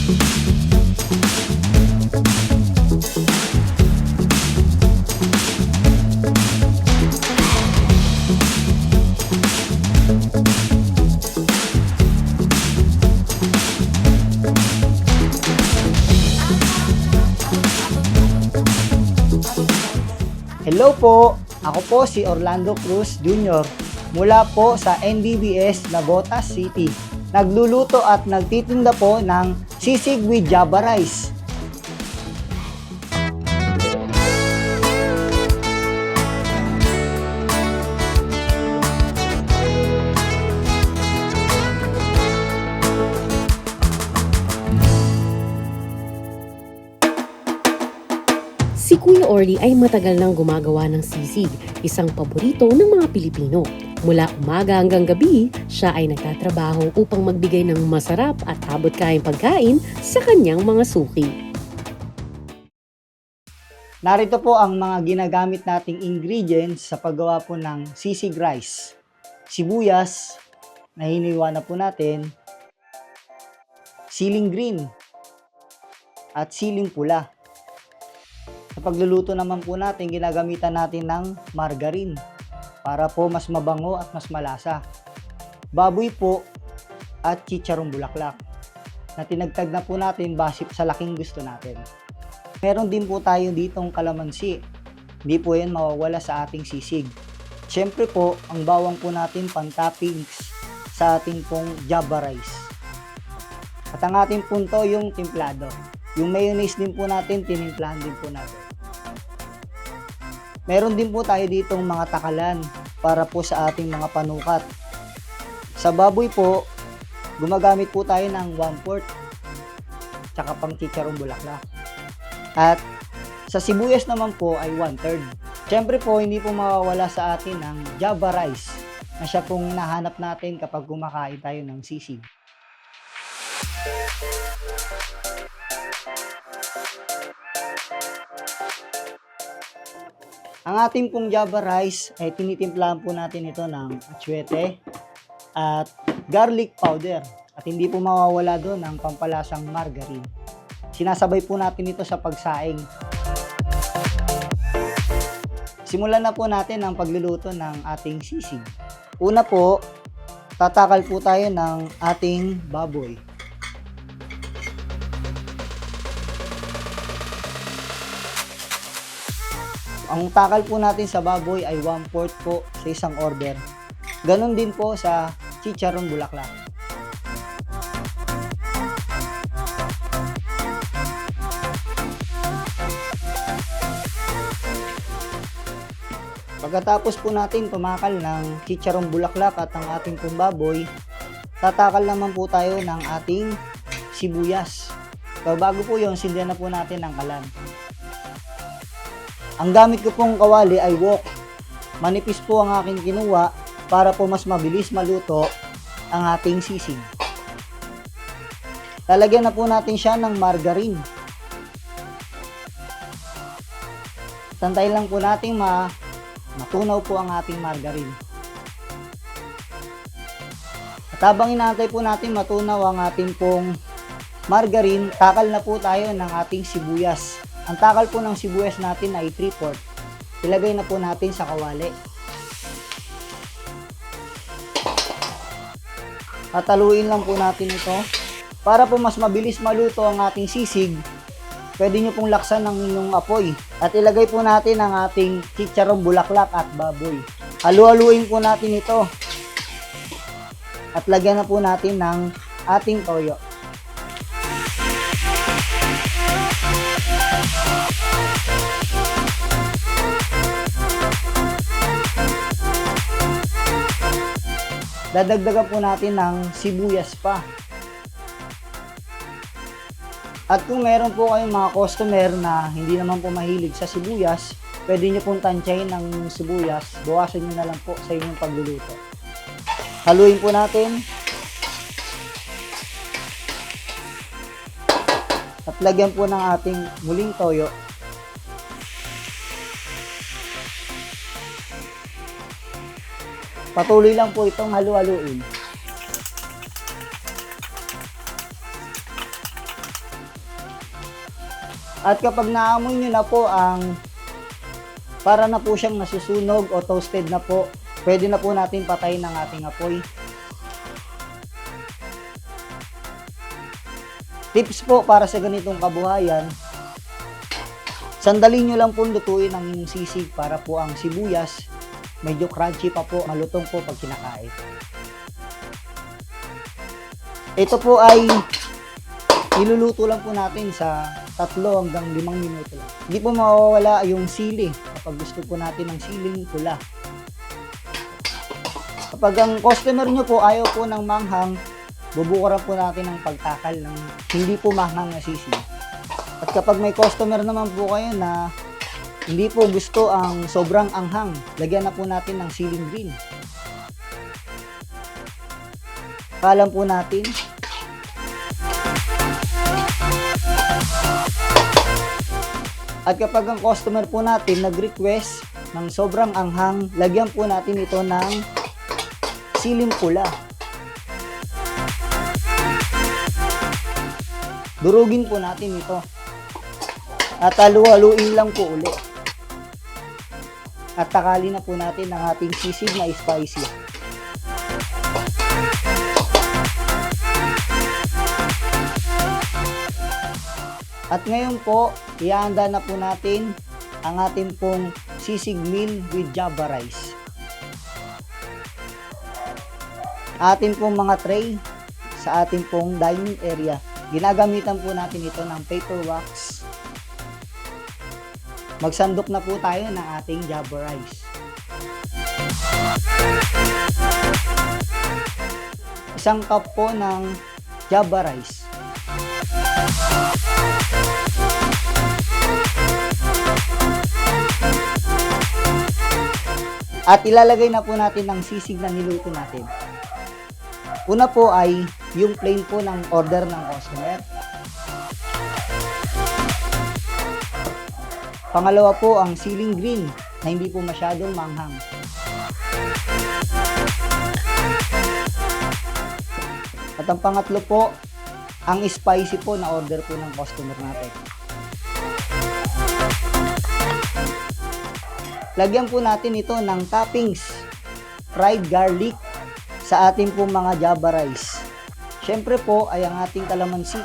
Hello po! Ako po si Orlando Cruz Jr. mula po sa NDBS Navotas City. Nagluluto at nagtitinda po ng sisig with Java rice. Si Kuya Orly ay matagal nang gumagawa ng sisig, isang paborito ng mga Pilipino. Mula umaga hanggang gabi, siya ay nagtatrabaho upang magbigay ng masarap at abot-kayang pagkain sa kanyang mga suki. Narito po ang mga ginagamit nating ingredients sa paggawa po ng sisig rice. Sibuyas, na hiniwa na po natin, siling green, at siling pula. Sa pagluluto naman po natin, ginagamitan natin ng margarine para po mas mabango at mas malasa. Baboy po at chicharong bulaklak na tinagtag na po natin base sa laking gusto natin. Meron din po tayo ditong kalamansi. Hindi po yan mawawala sa ating sisig. Siyempre po, ang bawang po natin pang-toppings sa ating pong Java rice. At ang ating punto yung timplado. Yung mayonnaise din po natin, tinimplahan din po natin. Meron din po tayo ditong mga takalan para po sa ating mga panukat. Sa baboy po, gumagamit po tayo ng 1/4 tsaka pang chicharong bulaklak. At sa sibuyas naman po ay 1/3. Siyempre po, hindi po mawawala sa atin ang Java rice na siya pong nahanap natin kapag kumakain tayo ng sisig. Ang ating pong Java rice ay tinitimplahan po natin ito ng atsuete at garlic powder. At hindi po mawawala doon ang pampalasang margarine. Sinasabay po natin ito sa pagsaing. Simulan na po natin ang pagluluto ng ating sisig. Una po, tatakal po tayo ng ating baboy. Ang takal po natin sa baboy ay 1/4 po sa isang order. Ganon din po sa chicharong bulaklak. Pagkatapos po natin tumakal ng chicharong bulaklak at ang ating pong baboy, tatakal naman po tayo ng ating sibuyas. So, bago po yun, sindihan na po natin ang kalan. Ang gamit ko pong kawali ay wok. Manipis po ang aking kinuha para po mas mabilis maluto ang ating sisig. Lalagyan na po natin siya ng margarine. Tantayin lang po natin matunaw po ang ating margarine. At habang inaantay po natin matunaw ang ating pong margarine, takal na po tayo ng ating sibuyas. Ang takal po ng sibuyas natin ay 3/4. Ilagay na po natin sa kawali. Tataluin lang po natin ito. Para po mas mabilis maluto ang ating sisig, pwede nyo pong laksan ng inyong apoy. At ilagay po natin ang ating chicharong bulaklak at baboy. Halu-haluin po natin ito. At lagyan na po natin ng ating toyo. Dadagdagan po natin ng sibuyas pa. At kung meron po kayong mga customer na hindi naman po mahilig sa sibuyas, pwede nyo pong tansyahin ng sibuyas, bawasan nyo na lang po sa inyong pagluluto. Haluin po natin. At lagyan po ng ating muling toyo. Patuloy lang po itong halu-haluin. At kapag naamoy nyo na po para na po siyang nasusunog o toasted na po, pwede na po natin patayin ang ating apoy. Tips po para sa ganitong kabuhayan, sandali nyo lang po lutuin ang inyong sisig para po ang sibuyas medyo crunchy pa po, malutong po pag kinakain. Ito po ay niluluto lang po natin sa 3 hanggang 5 minuto lang. Hindi po mawawala yung sili kapag gusto po natin ng siling pula. Kapag ang customer nyo po ayaw po ng manghang, bubukuran po natin ng pagtakal ng hindi po manghang na sisig. At kapag may customer naman po kayo na hindi po gusto ang sobrang anghang, lagyan na po natin ng siling green. Kalam po natin. At kapag ang customer po natin nag-request ng sobrang anghang, lagyan po natin ito ng siling pula. Durugin po natin ito. At halu-haluin lang po uli. At takali na po natin ang ating sisig na spicy. At ngayon po, ihahanda na po natin ang ating pong sisig meal with java rice. Ating pong mga tray sa ating pong dining area. Ginagamitan po natin ito ng paper wax. Magsandok na po tayo ng ating java rice. Isang cup po ng java rice. At ilalagay na po natin ang sisig na niluto natin. Una po ay yung plain po ng order ng customer. Pangalawa po ang siling green na hindi po masyadong manghang. At ang pangatlo po, ang spicy po na order po ng customer natin. Lagyan po natin ito ng toppings, fried garlic sa ating pong mga java rice. Siyempre po ay ang ating kalamansi.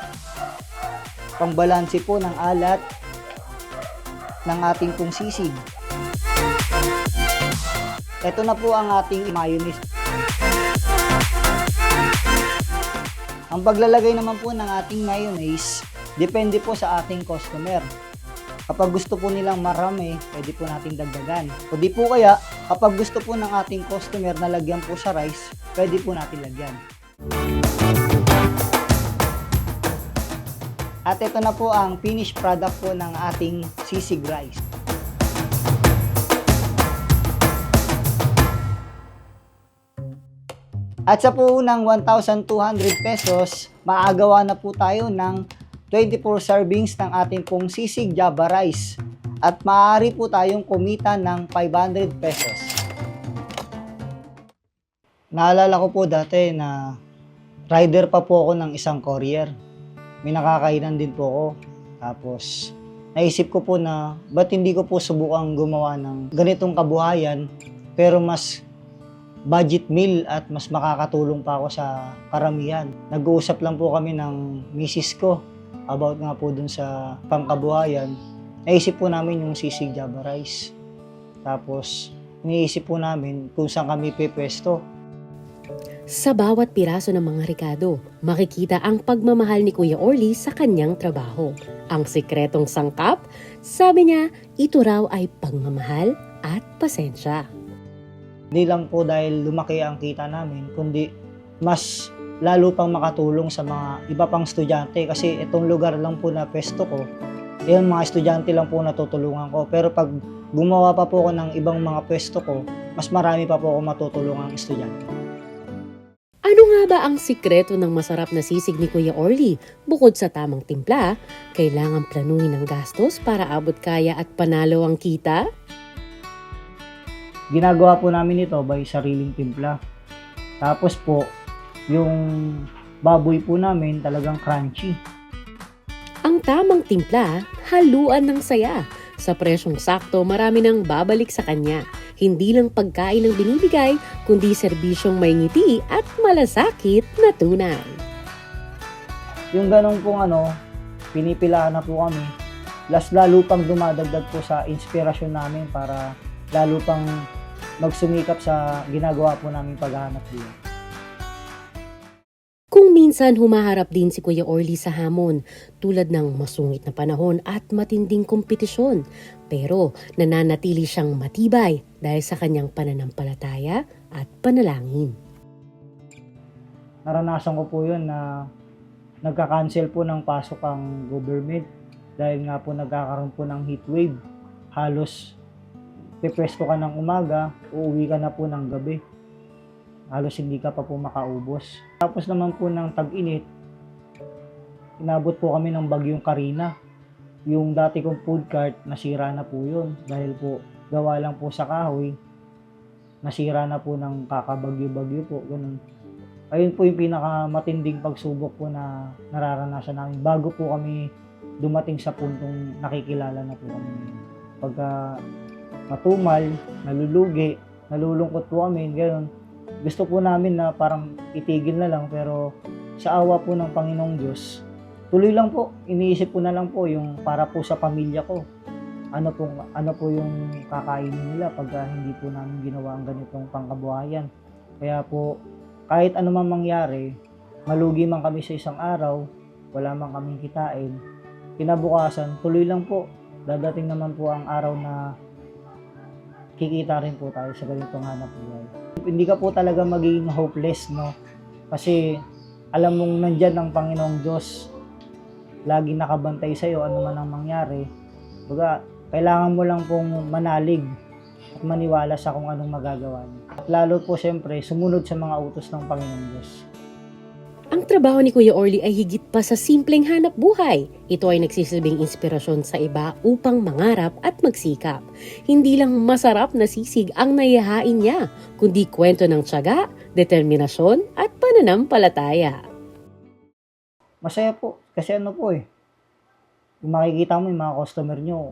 Pangbalanse po ng alat ng ating pong sisig. Ito na po ang ating mayonnaise. Ang paglalagay naman po ng ating mayonnaise, depende po sa ating customer. Kapag gusto po nilang marami, pwede po nating dagdagan. O di po kaya, kapag gusto po ng ating customer na lagyan po sa rice, pwede po natin lagyan. At ito na po ang finished product po ng ating sisig rice. At sa puunang 1,200 pesos, maagawa na po tayo ng 24 servings ng ating pong sisig java rice. At maaari po tayong kumita ng 500 pesos. Naalala ko po dati na rider pa po ako ng isang courier. May nakakainan din po ako. Tapos, naisip ko po na ba't hindi ko po subukang gumawa ng ganitong kabuhayan pero mas budget meal at mas makakatulong pa ako sa karamihan. Nag-uusap lang po kami ng misis ko about nga po dun sa pangkabuhayan. Naisip po namin yung sisig java rice. Tapos, iniisip po namin kung saan kami pepwesto. Sa bawat piraso ng mga Ricardo, makikita ang pagmamahal ni Kuya Orly sa kanyang trabaho. Ang sikretong sangkap, sabi niya, ito raw ay pagmamahal at pasensya. Hindi lang po dahil lumaki ang kita namin, kundi mas lalo pang makatulong sa mga iba pang estudyante kasi itong lugar lang po na pwesto ko, yung mga estudyante lang po natutulungan ko. Pero pag gumawa pa po ako ng ibang mga pwesto ko, mas marami pa po ako matutulungang estudyante. Ano nga ba ang sikreto ng masarap na sisig ni Kuya Orly? Bukod sa tamang timpla, kailangan planuhin ang gastos para abot kaya at panalo ang kita? Ginagawa po namin ito by sariling timpla. Tapos po, yung baboy po namin talagang crunchy. Ang tamang timpla, haluan ng saya. Sa presyong sakto, marami nang babalik sa kanya. Hindi lang pagkain ang binibigay, kundi serbisyong may ngiti at malasakit na tunay. Yung ganong pong pinipilahan na po kami, lalo pang dumadagdag po sa inspirasyon namin para lalo pang magsumikap sa ginagawa po namin paghahanap buhay. Kung minsan humaharap din si Kuya Orly sa hamon, tulad ng masungit na panahon at matinding kompetisyon, pero nananatili siyang matibay dahil sa kanyang pananampalataya at panalangin. Naranasan ko po yun na nagka-cancel po ng pasok ang government dahil nga po nagkakaroon po ng heat wave. Halos pipwesto ka ng umaga, uuwi ka na po ng gabi. Halos hindi ka pa po makaubos. Tapos naman po ng tag-init, inabot po kami ng bagyong Karina. Yung dati kong food cart, nasira na po yun. Dahil po, gawa lang po sa kahoy, nasira na po ng kakabagyo-bagyo po. Ganun. Ayun po yung pinakamatinding pagsubok po na nararanasan namin. Bago po kami dumating sa puntong nakikilala na po kami. Pagka matumal, nalulugi, nalulungkot po kami, gano'n. Gusto po namin na parang itigil na lang, pero sa awa po ng Panginoong Diyos, tuloy lang po. Iniisip ko na lang po yung para po sa pamilya ko. Ano po yung kakainin nila pagka hindi po namin ginawa ang ganitong pangkabuhayan. Kaya po, kahit ano man mangyari, malugi man kami sa isang araw, wala man kaming kitain, kinabukasan, tuloy lang po. Dadating naman po ang araw na kikita rin po tayo sa ganitong hanap buhay. Hindi ka po talaga magiging hopeless, no? Kasi alam mong nandyan ang Panginoong Diyos. Lagi nakabantay sa'yo, ano man ang mangyari. Baga, kailangan mo lang pong manalig at maniwala sa kung anong magagawa niyo. At lalo po siyempre, sumunod sa mga utos ng Panginoong Diyos. Ang trabaho ni Kuya Orly ay higit pa sa simpleng hanap buhay. Ito ay nagsisilbing inspirasyon sa iba upang mangarap at magsikap. Hindi lang masarap na sisig ang naihahain niya, kundi kwento ng tiyaga, determinasyon at pananampalataya. Masaya po, kasi yung makikita mo yung mga customer nyo,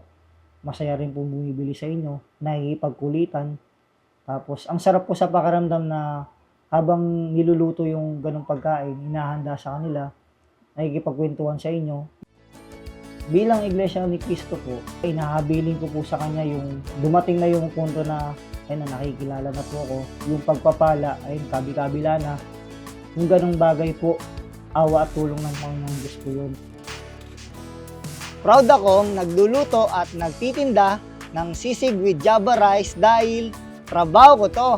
masaya rin po bumibili sa inyo, nakikipagkulitan. Tapos, ang sarap po sa pakiramdam na habang niluluto yung ganong pagkain, inahanda sa kanila, nakikipagkwentuhan sa inyo. Bilang Iglesia ni Cristo po, inahabilin ko po sa kanya yung dumating na yung punto na nakikilala na po ako. Yung pagpapala, kabi-kabila na. Yung ganong bagay po, awa at tulong ng Panginoong Diyos po yun. Proud akong nagluluto at nagtitinda ng sisig with Java rice dahil trabaho ko to.